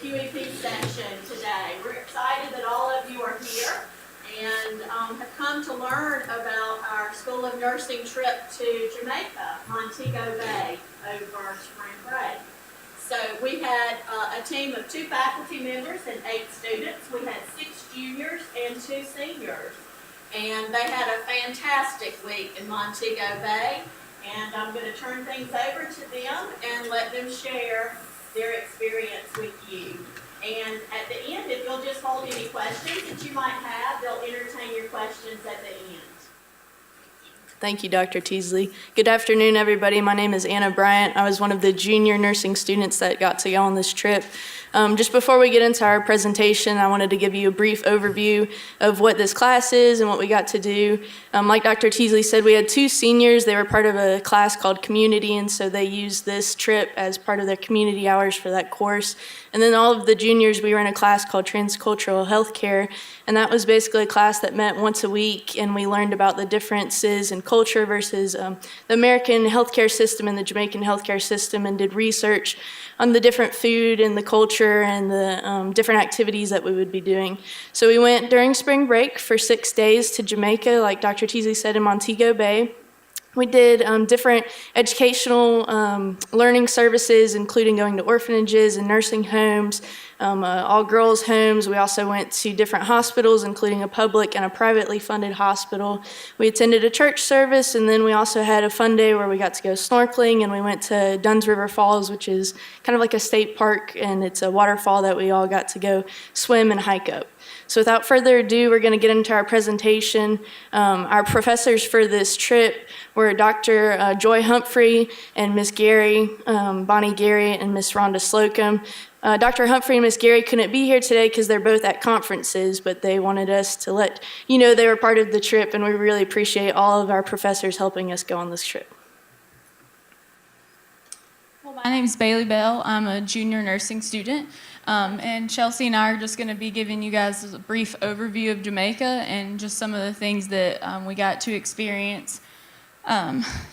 QEP section today. We're excited that all of you are here and have come to learn about our School of Nursing trip to Jamaica, Montego Bay, over spring break. So we had a team of 2 faculty members and 8 students. We had 6 juniors and 2 seniors. And they had a fantastic week in Montego Bay. And I'm going to turn things over to them and let them share their experience with you. And at the end, if you'll just hold any questions that you might have, they'll entertain your questions at the end. Thank you, Dr. Teasley. Good afternoon, everybody. My name is Anna Bryant. I was one of the junior nursing students that got to go on this trip. Just before we get into our presentation, I wanted to give you a brief overview of what this class is and what we got to do. Like Dr. Teasley said, we had 2 seniors. They were part of a class called Community, and so they used this trip as part of their community hours for that course. And then all of the juniors, we were in a class called Transcultural Healthcare, and that was basically a class that met once a week, and we learned about the differences in culture versus the American healthcare system and the Jamaican healthcare system, and did research on the different food and the culture and the different activities that we would be doing. So we went during spring break for 6 days to Jamaica, like Dr. Teasley said, in Montego Bay. We did different educational learning services, including going to orphanages and nursing homes, all girls homes. We also went to different hospitals, including a public and a privately funded hospital. We attended a church service, and then we also had a fun day where we got to go snorkeling, and we went to Dunn's River Falls, which is kind of like a state park, and it's a waterfall that we all got to go swim and hike up. So without further ado, we're going to get into our presentation. Our professors for this trip were Dr. Joy Humphrey and Ms. Gary, Bonnie Gary, and Ms. Rhonda Slocum. Dr. Humphrey and Ms. Gary couldn't be here today because they're both at conferences, but they wanted us to let you know they were part of the trip, and we really appreciate all of our professors helping us go on this trip. Well, my name is Bailey Bell. I'm a junior nursing student. And Chelsea and I are just going to be giving you guys a brief overview of Jamaica and just some of the things that we got to experience.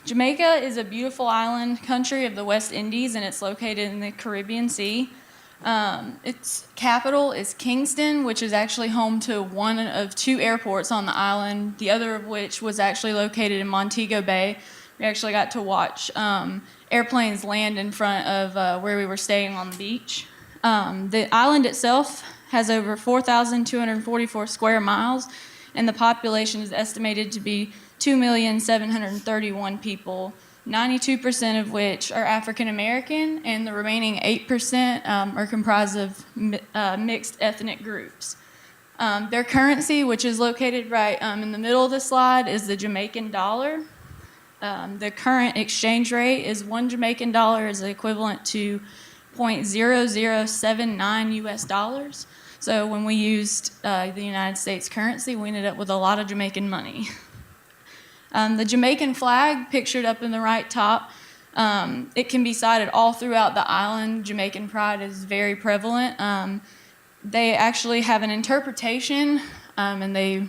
Jamaica is a beautiful island country of the West Indies, and it's located in the Caribbean Sea. Its capital is Kingston, which is actually home to one of 2 airports on the island, the other of which was actually located in Montego Bay. We actually got to watch airplanes land in front of where we were staying on the beach. The island itself has over 4,244 square miles, and the population is estimated to be 2,731,000 people, 92% of which are African American, and the remaining 8% are comprised of mixed ethnic groups. Their currency, which is located right in the middle of the slide, is the Jamaican dollar. The current exchange rate is 1 Jamaican dollar is equivalent to 0.0079 US dollars. So when we used the United States currency, we ended up with a lot of Jamaican money. The Jamaican flag, pictured up in the right top, it can be sighted all throughout the island. Jamaican pride is very prevalent. They actually have an interpretation, and they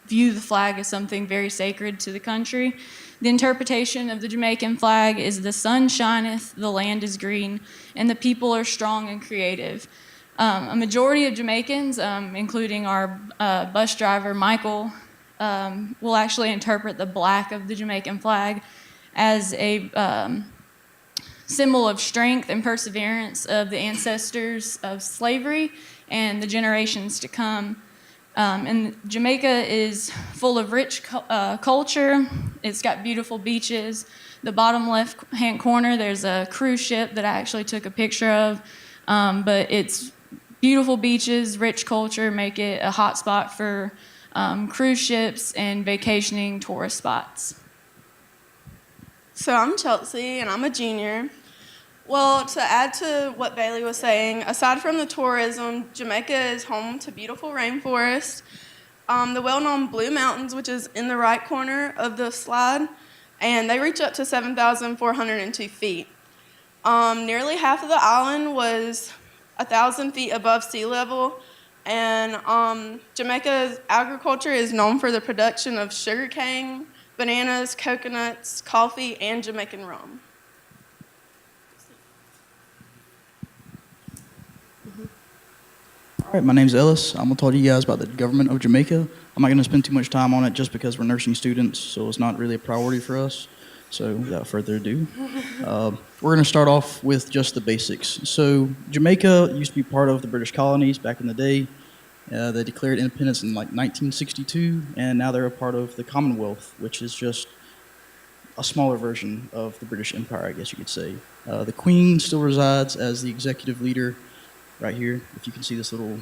view the flag as something very sacred to the country. The interpretation of the Jamaican flag is the sun shineth, the land is green, and the people are strong and creative. A majority of Jamaicans, including our bus driver, Michael, will actually interpret the black of the Jamaican flag as a symbol of strength and perseverance of the ancestors of slavery and the generations to come. And Jamaica is full of rich culture. It's got beautiful beaches. The bottom left-hand corner, there's a cruise ship that I actually took a picture of. But it's beautiful beaches, rich culture, make it a hot spot for cruise ships and vacationing tourist spots. So I'm Chelsea, and I'm a junior. Well, to add to what Bailey was saying, aside from the tourism, Jamaica is home to beautiful rainforests, the well-known Blue Mountains, which is in the right corner of the slide, and they reach up to 7,402 feet. Nearly half of the island was 1,000 feet above sea level, and Jamaica's agriculture is known for the production of sugarcane, bananas, coconuts, coffee, and Jamaican rum. All right, my name's Ellis. I'm going to talk to you guys about the government of Jamaica. I'm not going to spend too much time on it just because we're nursing students, so it's not really a priority for us. So without further ado, we're going to start off with just the basics. So Jamaica used to be part of the British colonies back in the day. They declared independence in like 1962, and now they're a part of the Commonwealth, which is just a smaller version of the British Empire, I guess you could say. The Queen still resides as the executive leader right here, if you can see this little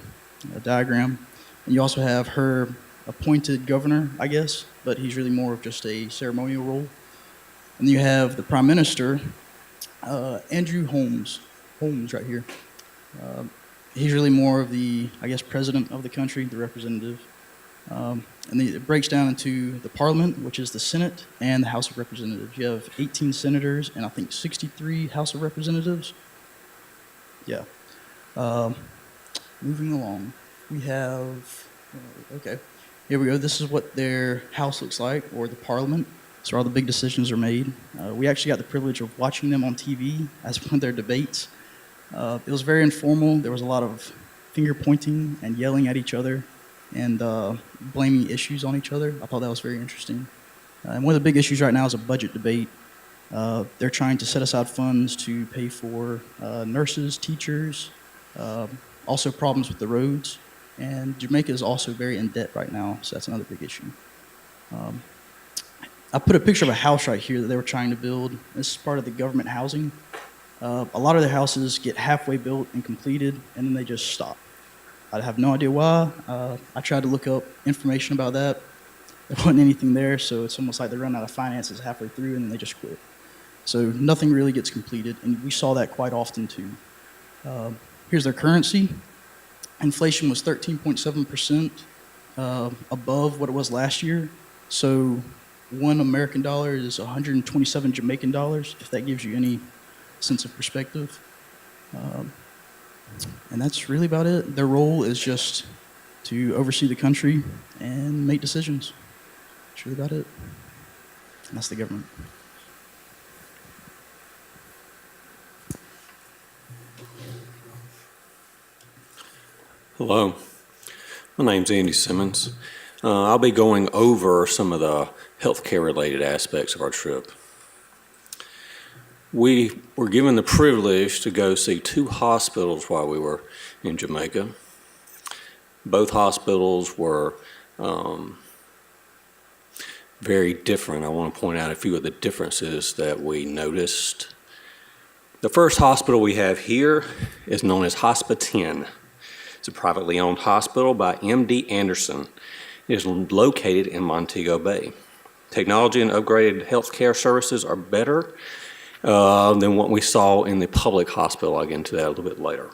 diagram. And you also have her appointed governor, I guess, but he's really more of just a ceremonial role. And then you have the Prime Minister, Andrew Holmes right here. He's really more of the, I guess, president of the country, the representative. And then it breaks down into the Parliament, which is the Senate, and the House of Representatives. You have 18 senators and I think 63 House of Representatives. Yeah. Moving along, we have, okay, here we go. This is what their house looks like, or the Parliament. So all the big decisions are made. We actually got the privilege of watching them on TV as one of their debates. It was very informal. There was a lot of finger pointing and yelling at each other and blaming issues on each other. I thought that was very interesting. And one of the big issues right now is a budget debate. They're trying to set aside funds to pay for nurses, teachers, also problems with the roads. And Jamaica is also very in debt right now, so that's another big issue. I put a picture of a house right here that they were trying to build. This is part of the government housing. A lot of their houses get halfway built and completed, and then they just stop. I have no idea why. I tried to look up information about that. There wasn't anything there, so it's almost like they run out of finances halfway through, and then they just quit. So nothing really gets completed, and we saw that quite often too. Here's their currency. Inflation was 13.7% above what it was last year. So $1 American is 127 Jamaican dollars, if that gives you any sense of perspective. And that's really about it. Their role is just to oversee the country and make decisions. That's really about it. And that's the government. Hello, my name's Andy Simmons. I'll be going over some of the healthcare related aspects of our trip. We were given the privilege to go see 2 hospitals while we were in Jamaica. Both hospitals were very different. I want to point out a few of the differences that we noticed. The first hospital we have here is known as Hospi 10. It's a privately owned hospital by MD Anderson. It is located in Montego Bay. Technology and upgraded healthcare services are better than what we saw in the public hospital. I'll get into that a little bit later.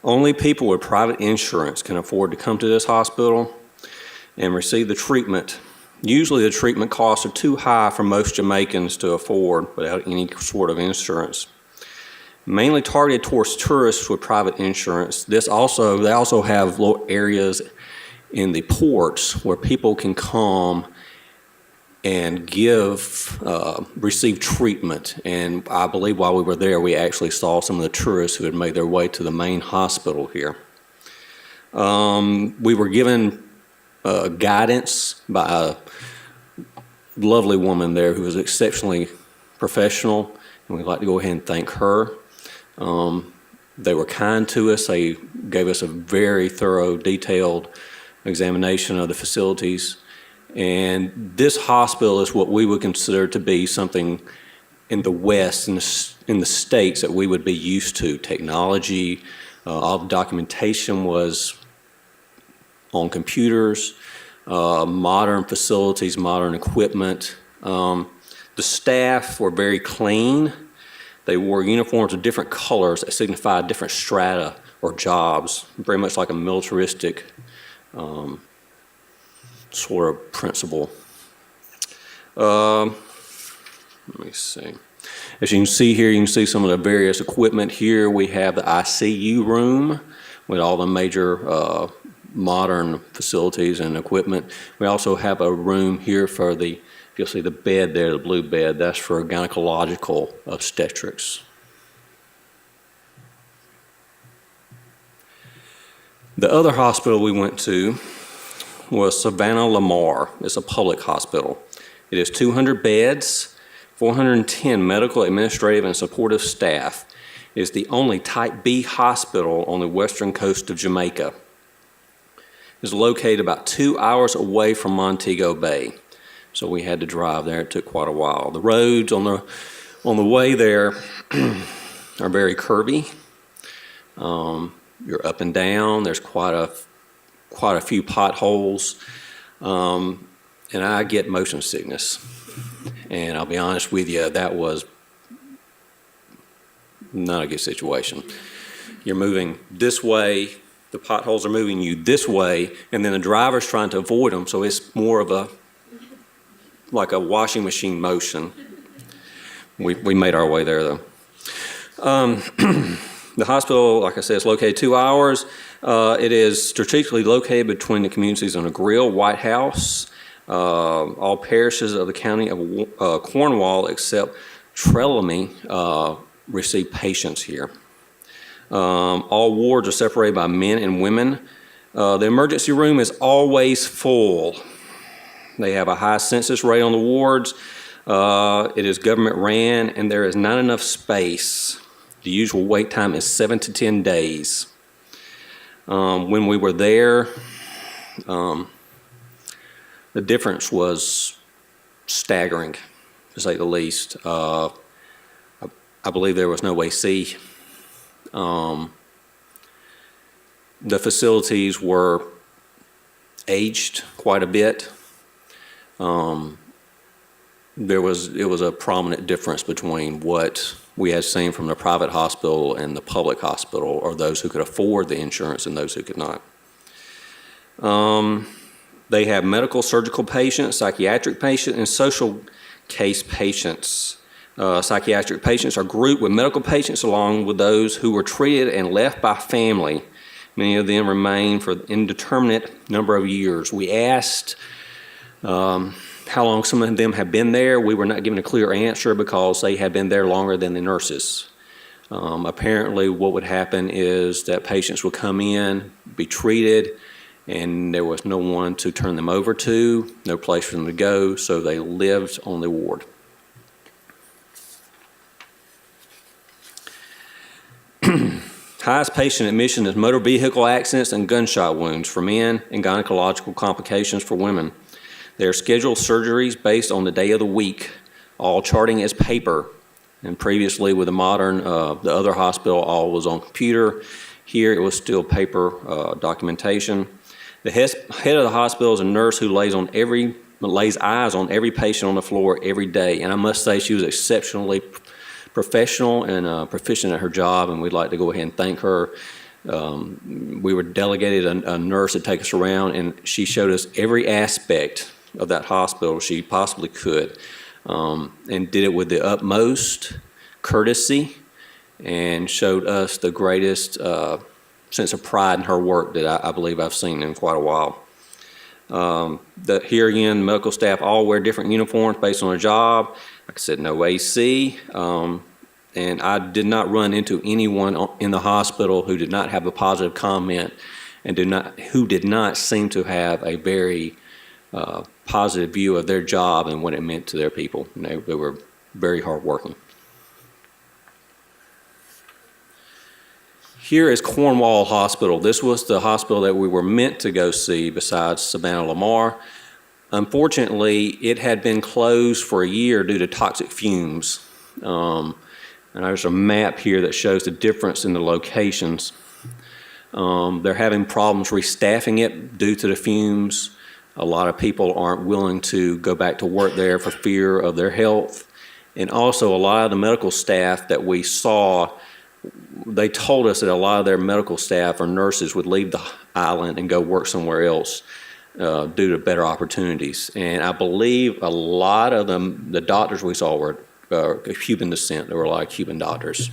Only people with private insurance can afford to come to this hospital and receive the treatment. Usually the treatment costs are too high for most Jamaicans to afford without any sort of insurance. Mainly targeted towards tourists with private insurance. They also have little areas in the ports where people can come and receive treatment. And I believe while we were there, we actually saw some of the tourists who had made their way to the main hospital here. We were given guidance by a lovely woman there who was exceptionally professional, and we'd like to go ahead and thank her. They were kind to us. They gave us a very thorough, detailed examination of the facilities. And this hospital is what we would consider to be something in the West, in the States, that we would be used to. Technology, all the documentation was on computers, modern facilities, modern equipment. The staff were very clean. They wore uniforms of different colors that signified different strata or jobs, very much like a militaristic sort of principle. Let me see. As you can see here, you can see some of the various equipment here. We have the ICU room with all the major modern facilities and equipment. We also have a room here for the, you'll see the bed there, the blue bed, that's for gynecological obstetrics. The other hospital we went to was Savannah Lamar. It's a public hospital. It is 200 beds, 410 medical, administrative, and supportive staff. It is the only Type B hospital on the western coast of Jamaica. It is located about 2 hours away from Montego Bay, so we had to drive there. It took quite a while. The roads on the way there are very curvy. You're up and down. There's quite a few potholes, and I get motion sickness. And I'll be honest with you, that was not a good situation. You're moving this way, the potholes are moving you this way, and then the driver's trying to avoid them, so it's more of like a washing machine motion. We made our way there, though. The hospital, like I said, is located 2 hours. It is strategically located between the communities on a Grill, White House, all parishes of the county of Cornwall except Trelawney receive patients here. All wards are separated by men and women. The emergency room is always full. They have a high census rate on the wards. It is government ran, and there is not enough space. The usual wait time is 7 to 10 days. When we were there, the difference was staggering, to say the least. I believe there was no AC. The facilities were aged quite a bit. It was a prominent difference between what we had seen from the private hospital and the public hospital, or those who could afford the insurance and those who could not. They have medical, surgical patients, psychiatric patients, and social case patients. Psychiatric patients are grouped with medical patients along with those who were treated and left by family. Many of them remain for an indeterminate number of years. We asked how long some of them have been there. We were not given a clear answer because they had been there longer than the nurses. Apparently what would happen is that patients would come in, be treated, and there was no one to turn them over to, no place for them to go, so they lived on the ward. Highest patient admission is motor vehicle accidents and gunshot wounds for men and gynecological complications for women. They are scheduled surgeries based on the day of the week. All charting is paper. And previously with the modern, the other hospital, all was on computer. Here it was still paper documentation. The head of the hospital is a nurse who lays eyes on every patient on the floor every day. And I must say she was exceptionally professional and proficient at her job, and we'd like to go ahead and thank her. We were delegated a nurse to take us around, and she showed us every aspect of that hospital she possibly could, and did it with the utmost courtesy, and showed us the greatest sense of pride in her work that I believe I've seen in quite a while. Here again, the medical staff all wear different uniforms based on their job. Like I said, no AC, and I did not run into anyone in the hospital who did not have a positive comment and who did not seem to have a very positive view of their job and what it meant to their people. And they were very hardworking. Here is Cornwall Hospital. This was the hospital that we were meant to go see besides Savannah Lamar. Unfortunately, it had been closed for a year due to toxic fumes. And there's a map here that shows the difference in the locations. They're having problems restaffing it due to the fumes. A lot of people aren't willing to go back to work there for fear of their health. And also a lot of the medical staff that we saw, they told us that a lot of their medical staff or nurses would leave the island and go work somewhere else due to better opportunities. And I believe a lot of them, the doctors we saw were Cuban descent. There were a lot of Cuban doctors.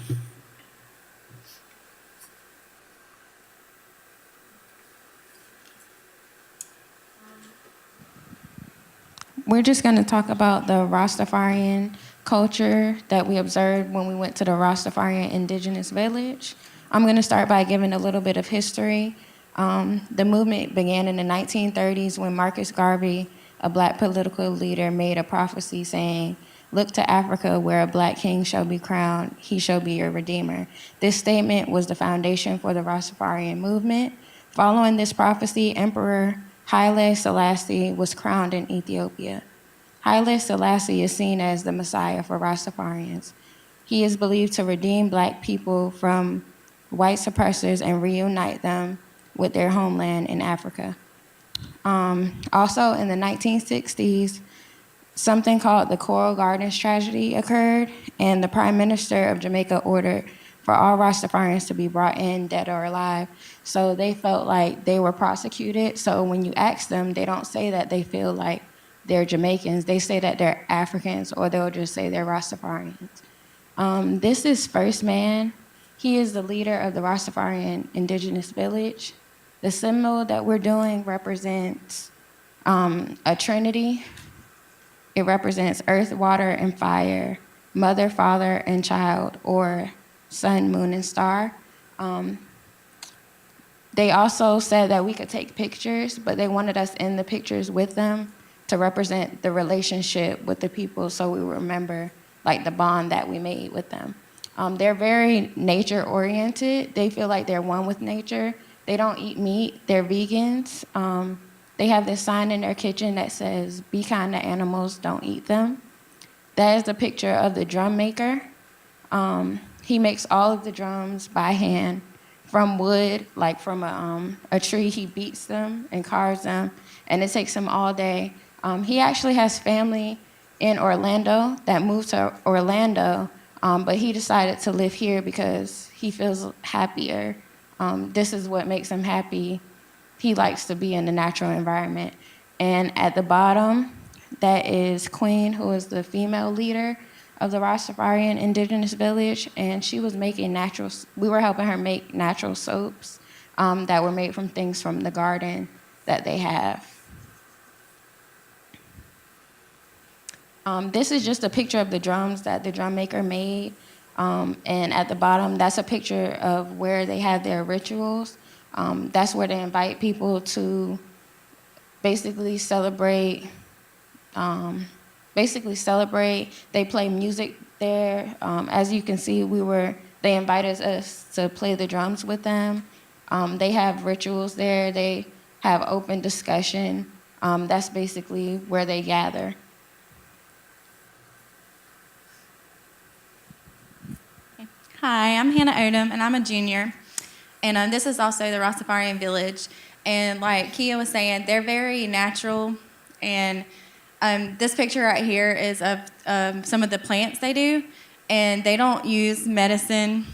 We're just going to talk about the Rastafarian culture that we observed when we went to the Rastafarian Indigenous Village. I'm going to start by giving a little bit of history. The movement began in the 1930s when Marcus Garvey, a black political leader, made a prophecy saying, "Look to Africa where a black king shall be crowned, he shall be your redeemer." This statement was the foundation for the Rastafarian movement. Following this prophecy, Emperor Haile Selassie was crowned in Ethiopia. Haile Selassie is seen as the Messiah for Rastafarians. He is believed to redeem black people from white suppressors and reunite them with their homeland in Africa. Also, in the 1960s, something called the Coral Gardens tragedy occurred, and the Prime Minister of Jamaica ordered for all Rastafarians to be brought in, dead or alive. So they felt like they were prosecuted. So when you ask them, they don't say that they feel like they're Jamaicans. They say that they're Africans, or they'll just say they're Rastafarians. This is First Man. He is the leader of the Rastafarian Indigenous Village. The symbol that we're doing represents a trinity. It represents earth, water, and fire, mother, father, and child, or sun, moon, and star. They also said that we could take pictures, but they wanted us in the pictures with them to represent the relationship with the people, so we remember like the bond that we made with them. They're very nature-oriented. They feel like they're one with nature. They don't eat meat. They're vegans. They have this sign in their kitchen that says, "Be kind to animals, don't eat them." That is a picture of the drum maker. He makes all of the drums by hand from wood, like from a tree. He beats them and carves them, and it takes him all day. He actually has family in Orlando that moved to Orlando, but he decided to live here because he feels happier. This is what makes him happy. He likes to be in the natural environment. And at the bottom, that is Queen, who is the female leader of the Rastafarian Indigenous Village, and she was making we were helping her make natural soaps that were made from things from the garden that they have. This is just a picture of the drums that the drum maker made. And at the bottom, that's a picture of where they have their rituals. That's where they invite people to basically celebrate. They play music there. As you can see, they invited us to play the drums with them. They have rituals there. They have open discussion. That's basically where they gather. Hi, I'm Hannah Odom, and I'm a junior. And this is also the Rastafarian Village. And like Kia was saying, they're very natural. And this picture right here is of some of the plants they do. And they don't use medicine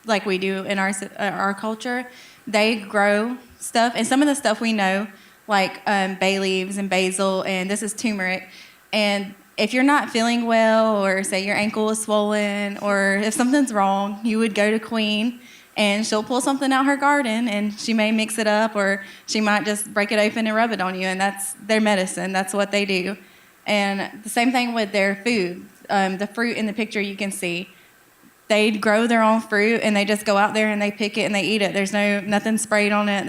like we do in our culture. They grow stuff. And some of the stuff we know, like bay leaves and basil, and this is turmeric. And if you're not feeling well, or say your ankle is swollen, or if something's wrong, you would go to Queen, and she'll pull something out her garden, and she may mix it up, or she might just break it open and rub it on you, and that's their medicine. That's what they do. And the same thing with their food. The fruit in the picture you can see, they grow their own fruit, and they just go out there and they pick it and they eat it. There's nothing sprayed on it.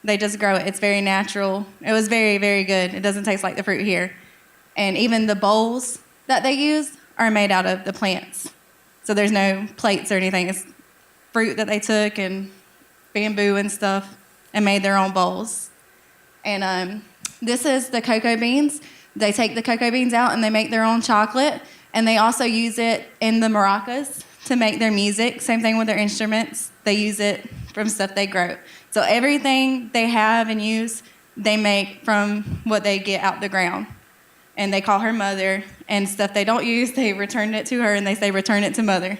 They just grow it. It's very natural. It was very, very good. It doesn't taste like the fruit here. And even the bowls that they use are made out of the plants. So there's no plates or anything. It's fruit that they took and bamboo and stuff and made their own bowls. And this is the cocoa beans. They take the cocoa beans out and they make their own chocolate. And they also use it in the maracas to make their music. Same thing with their instruments. They use it from stuff they grow. So everything they have and use, they make from what they get out the ground. And they call her mother, and stuff they don't use, they return it to her, and they say, return it to mother.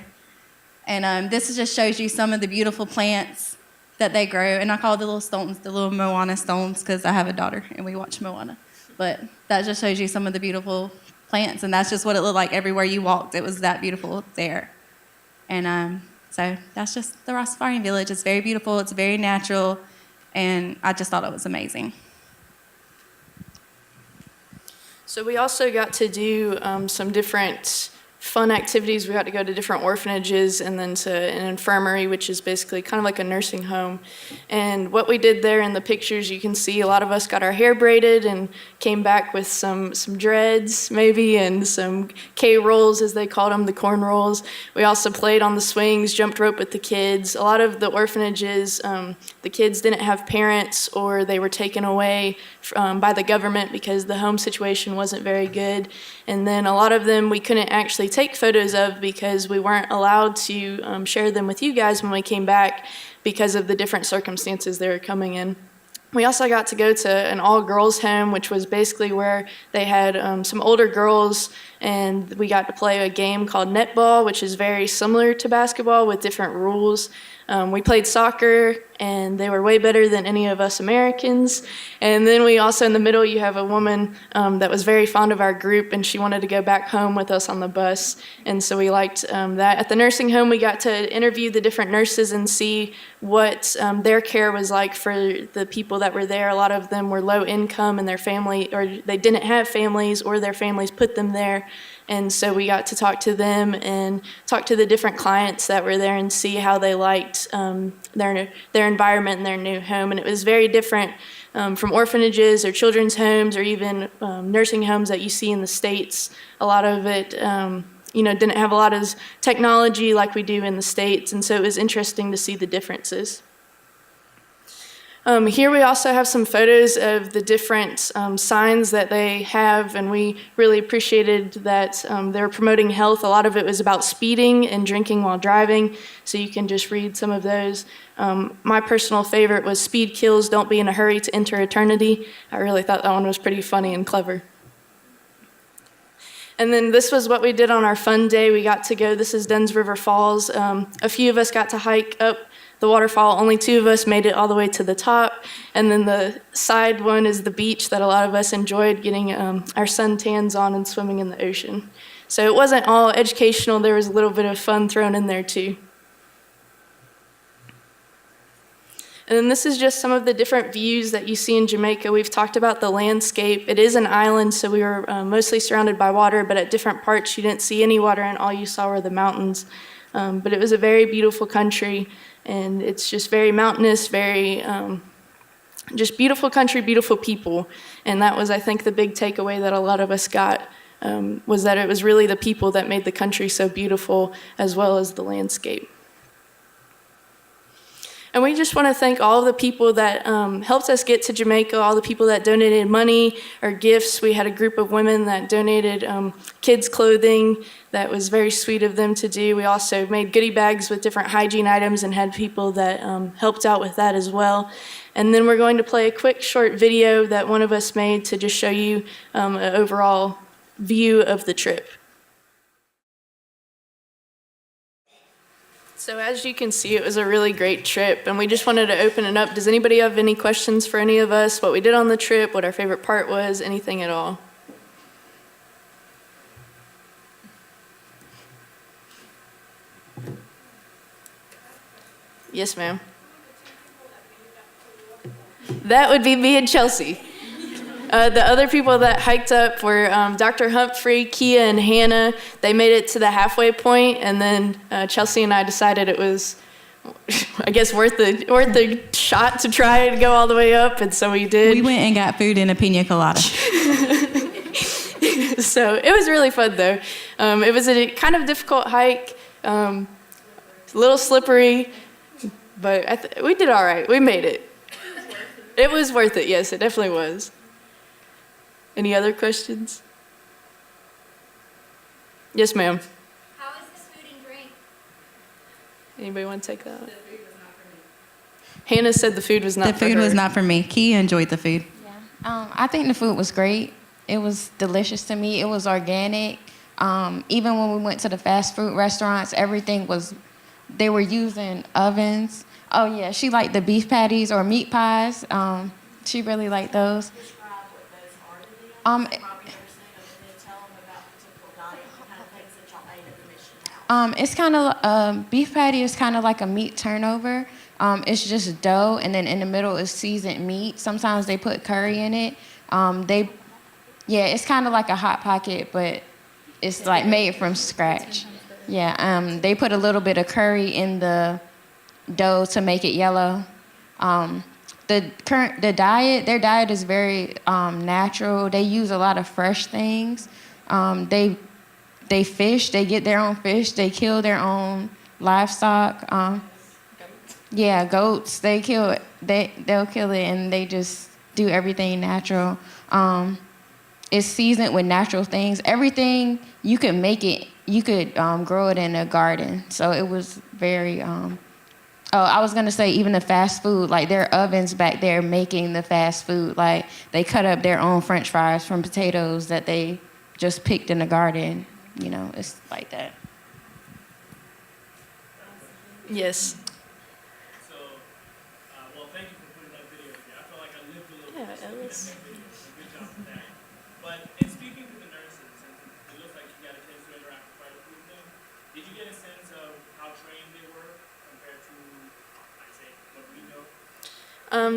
And this just shows you some of the beautiful plants that they grow. And I call the little stones the little Moana stones because I have a daughter, and we watch Moana. But that just shows you some of the beautiful plants, and that's just what it looked like everywhere you walked. It was that beautiful there. And so that's just the Rastafarian Village. It's very beautiful. It's very natural, and I just thought it was amazing. So we also got to do some different fun activities. We got to go to different orphanages and then to an infirmary, which is basically kind of like a nursing home. And what we did there in the pictures, you can see a lot of us got our hair braided and came back with some dreads maybe and some K-rolls, as they called them, the corn rolls. We also played on the swings, jumped rope with the kids. A lot of the orphanages, the kids didn't have parents or they were taken away by the government because the home situation wasn't very good. And then a lot of them we couldn't actually take photos of because we weren't allowed to share them with you guys when we came back because of the different circumstances they were coming in. We also got to go to an all-girls home, which was basically where they had some older girls, and we got to play a game called netball, which is very similar to basketball with different rules. We played soccer, and they were way better than any of us Americans. And then we also, in the middle, you have a woman that was very fond of our group, and she wanted to go back home with us on the bus. And so we liked that. At the nursing home, we got to interview the different nurses and see what their care was like for the people that were there. A lot of them were low income, and their family, or they didn't have families, or their families put them there. And so we got to talk to them and talk to the different clients that were there and see how they liked their environment and their new home. And it was very different from orphanages or children's homes or even nursing homes that you see in the States. A lot of it didn't have a lot of technology like we do in the States. And so it was interesting to see the differences. Here we also have some photos of the different signs that they have, and we really appreciated that they were promoting health. A lot of it was about speeding and drinking while driving, so you can just read some of those. My personal favorite was "Speed kills, don't be in a hurry to enter eternity." I really thought that one was pretty funny and clever. And then this was what we did on our fun day. We got to go, this is Dunn's River Falls. A few of us got to hike up the waterfall. Only 2 of us made it all the way to the top. And then the side one is the beach that a lot of us enjoyed getting our suntans on and swimming in the ocean. So it wasn't all educational. There was a little bit of fun thrown in there too. And then this is just some of the different views that you see in Jamaica. We've talked about the landscape. It is an island, so we were mostly surrounded by water, but at different parts you didn't see any water and all you saw were the mountains. But it was a very beautiful country, and it's just very mountainous, very just beautiful country, beautiful people. And that was, I think, the big takeaway that a lot of us got, was that it was really the people that made the country so beautiful as well as the landscape. And we just want to thank all of the people that helped us get to Jamaica, all the people that donated money or gifts. We had a group of women that donated kids' clothing. That was very sweet of them to do. We also made goodie bags with different hygiene items and had people that helped out with that as well. And then we're going to play a quick short video that one of us made to just show you an overall view of the trip. So as you can see, it was a really great trip, and we just wanted to open it up. Does anybody have any questions for any of us? What we did on the trip, what our favorite part was, anything at all? Yes, ma'am. That would be me and Chelsea. The other people that hiked up were Dr. Humphrey, Kia, and Hannah. They made it to the halfway point, and then Chelsea and I decided it was, I guess, worth the shot to try and go all the way up, and so we did. We went and got food and a pina colada. So it was really fun, though. It was a kind of difficult hike, a little slippery, but we did all right. We made it. It was worth it, yes, it definitely was. Any other questions? Yes, ma'am. How is this food and drink? Anybody want to take that? The food was not for me. Hannah said the food was not for her. The food was not for me. Kia enjoyed the food. Yeah. I think the food was great. It was delicious to me. It was organic. Even when we went to the fast food restaurants, everything was, they were using ovens. Oh, yeah, she liked the beef patties or meat pies. She really liked those. It's kind of, beef patty is kind of like a meat turnover. It's just dough, and then in the middle is seasoned meat. Sometimes they put curry in it. It's kind of like a Hot Pocket, but It's like made from scratch. Yeah, they put a little bit of curry in the dough to make it yellow. Their diet is very natural. They use a lot of fresh things. They fish. They get their own fish. They kill their own livestock. Yeah, goats. They kill it. They'll kill it, and they just do everything natural. It's seasoned with natural things. Everything you could make it. You could grow it in a garden. So it was very. I was gonna say even the fast food, like their ovens back there making the fast food, like they cut up their own French fries from potatoes that they just picked in the garden. You know, it's like that. Yes. So, well, thank you for putting that video together. I feel like I lived a little bit in that video. So good job with that. But in speaking to the nurses, and it looks like you got a chance to interact with quite a few of them, did you get a sense of how trained they were compared to, I say, what we know?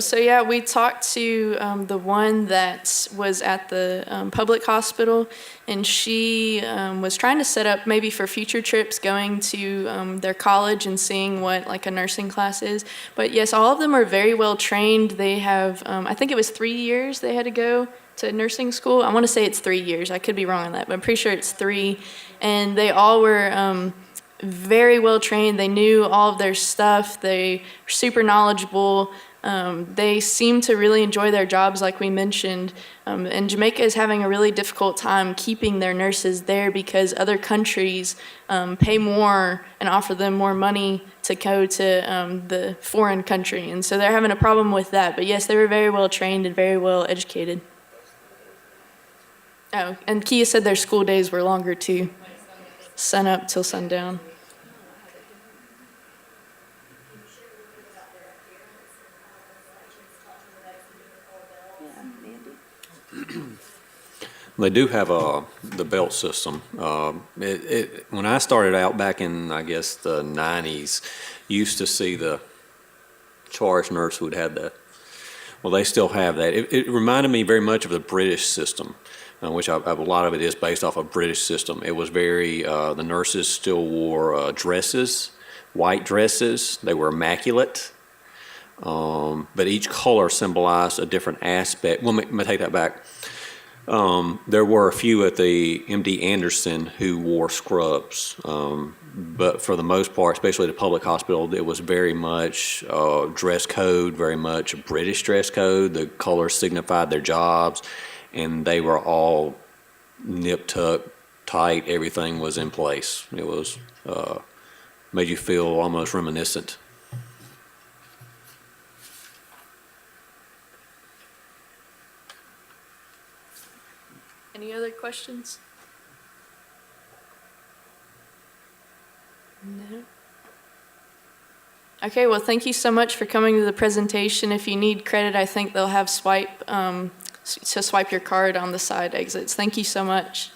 So yeah, we talked to the one that was at the public hospital, and she was trying to set up maybe for future trips going to their college and seeing what like a nursing class is. But yes, all of them are very well trained. They have, I think it was 3 years they had to go to nursing school. I want to say it's 3 years. I could be wrong on that, but I'm pretty sure it's 3. And they all were very well trained. They knew all of their stuff. They were super knowledgeable. They seem to really enjoy their jobs, like we mentioned. And Jamaica is having a really difficult time keeping their nurses there because other countries pay more and offer them more money to go to the foreign country. And so they're having a problem with that. But yes, they were very well trained and very well educated. Oh, and Kia said their school days were longer too. Sun up till sundown. They do have the belt system. When I started out back in, I guess, the 90s, you used to see the charge nurse who'd had that. Well, they still have that. It reminded me very much of the British system, which a lot of it is based off a British system. It was very, the nurses still wore dresses, white dresses. They were immaculate. But each color symbolized a different aspect. Well, let me take that back. There were a few at the MD Anderson who wore scrubs, but for the most part, especially the public hospital, it was very much dress code, very much a British dress code. The colors signified their jobs, and they were all nip tuck tight. Everything was in place. It was made you feel almost reminiscent. Any other questions? No. Okay, well, thank you so much for coming to the presentation. If you need credit, I think they'll have swipe to swipe your card on the side exits. Thank you so much.